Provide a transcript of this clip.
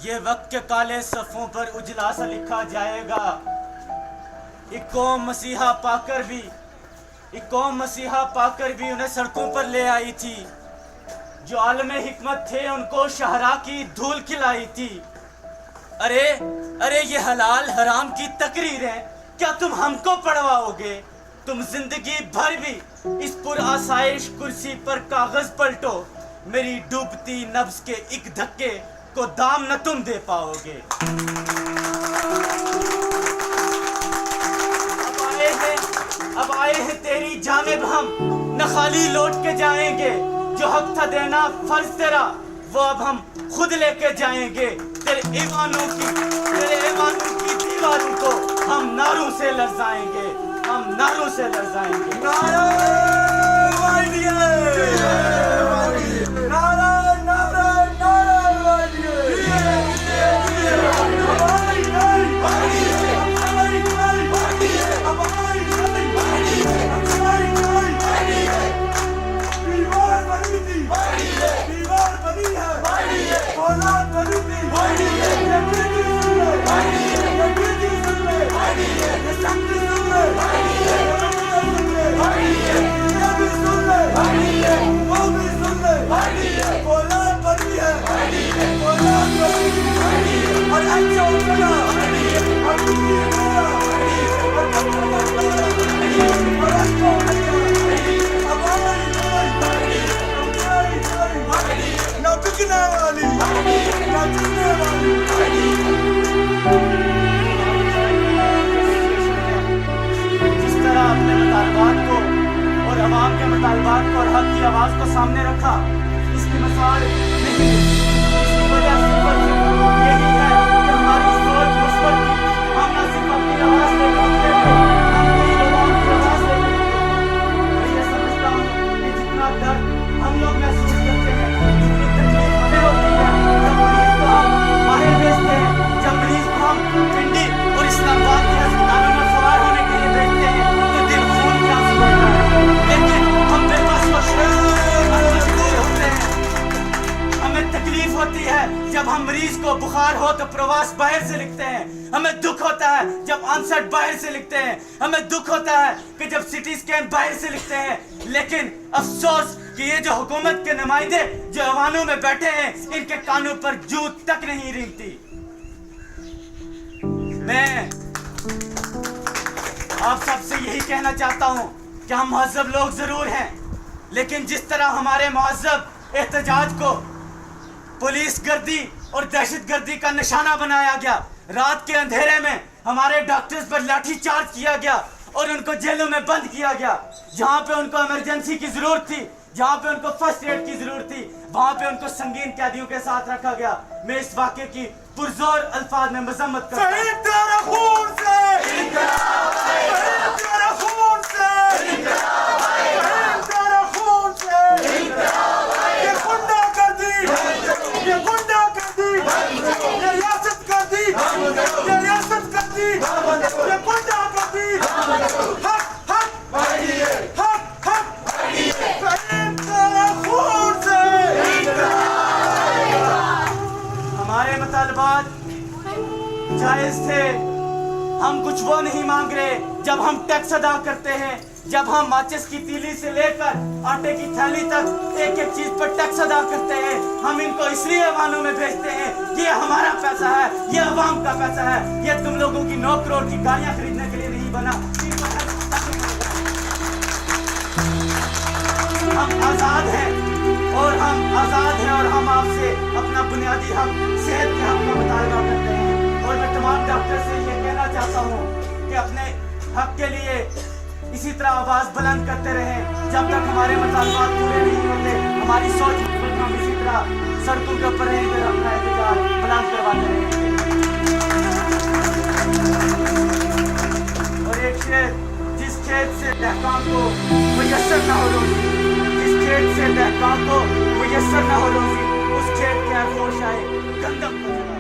یہ وقت کے کالے صفوں پر اجلا سا لکھا جائے گا. ایک قوم مسیحا پا کر بھی انہیں سڑکوں پر لے آئی تھی. جو عالم حکمت تھے ان کو شہرا کی دھول کھلائی تھی. ارے یہ حلال حرام کی تقریریں کیا تم ہم کو پڑھواؤ گے؟ تم زندگی بھر بھی اس پر آسائش کرسی پر کاغذ پلٹو، میری ڈوبتی نفس کے ایک دھکے کو دام نہ تم دے پاؤ گے. اب آئے ہیں تیری جانب ہم، نہ خالی لوٹ کے جائیں گے. جو حق تھا دینا فرض تیرا، وہ اب ہم خود لے کے جائیں گے. تیرے ایوانوں کی دیواروں کو ہم ناروں سے لرزائیں گے. جس طرح اپنے مطالبات کو اور عوام کے مطالبات کو اور حق کی آواز کو سامنے رکھا، اس کی مثال نہیں. اس کی وجہ صرف یہی ہے کہ ہماری سوچ مثبت تھی. ہم نہ صرف اپنی آواز لے کر اٹھتے تھے، ہم غریب عوام کی آواز لے کر اٹھتے تھے. میں یہ سمجھتا ہوں کہ جتنا درد ہم لوگ محسوس کرتے ہیں، جتنی تکلیف ہمیں ہوتی ہے جب مریض کو ہم باہر بھیجتے ہیں، جب مریض کو ہم پنڈی اور اسلام آباد کے ہسپتالوں میں سوار ہونے کے لیے بھیجتے ہیں، تو دل خون کے آنسو بہتا ہے. لیکن ہم بے بس مجبور ہوتے ہیں. ہمیں تکلیف ہوتی ہے جب ہم مریض کو بخار ہو تو پرواس باہر سے لکھتے ہیں. ہمیں دکھ ہوتا ہے جب آنسٹ باہر سے لکھتے ہیں. ہمیں دکھ ہوتا ہے کہ جب سٹی سکین باہر سے لکھتے ہیں. لیکن افسوس کہ یہ جو حکومت کے نمائندے جو ایوانوں میں بیٹھے ہیں، ان کے کانوں پر جوت تک نہیں رینگتی. میں آپ سب سے یہی کہنا چاہتا ہوں کہ ہم مہذب لوگ ضرور ہیں، لیکن جس طرح ہمارے مہذب احتجاج کو پولیس گردی اور دہشت گردی کا نشانہ بنایا گیا، رات کے اندھیرے میں ہمارے ڈاکٹرز پر لاٹھی چارج کیا گیا اور ان کو جیلوں میں بند کیا گیا. جہاں پہ ان کو ایمرجنسی کی ضرورت تھی، جہاں پہ ان کو فرسٹ ایڈ کی ضرورت تھی، وہاں پہ ان کو سنگین قیدیوں کے ساتھ رکھا گیا. میں اس واقعے کی پرزور الفاظ میں مذمت کرتا ہوں. ہمارے مطالبات جائز تھے. ہم کچھ وہ نہیں مانگ رہے. جب ہم ٹیکس ادا کرتے ہیں، جب ہم ماچس کی تیلی سے لے کر آٹے کی تھیلی تک ایک ایک چیز پر ٹیکس ادا کرتے ہیں، ہم ان کو اس لیے ایوانوں میں بھیجتے ہیں کہ یہ ہمارا پیسہ ہے، یہ عوام کا پیسہ ہے. یہ تم لوگوں کی 9 کروڑ کی گاڑیاں خریدنے کے لیے نہیں بنا. ہم آزاد ہیں اور ہم آپ سے اپنا بنیادی حق صحت کے حق کا مطالبہ کرتے ہیں. اور میں تمام ڈاکٹر سے یہ کہنا چاہتا ہوں کہ اپنے حق کے لیے اسی طرح آواز بلند کرتے رہیں جب تک ہمارے مطالبات پورے نہیں ہوتے. ہماری سوچ ہم اسی طرح سڑکوں کے اوپر رہیں گے، اپنا احتجاج بلند کرواتے رہیں گے. اور ایک شعر: جس کھیت سے دہقان کو میسر نہ ہو روزی، جس کھیت سے دہقان کو میسر نہ ہو روزی، اس کھیت کے خاموش آئے گندم کو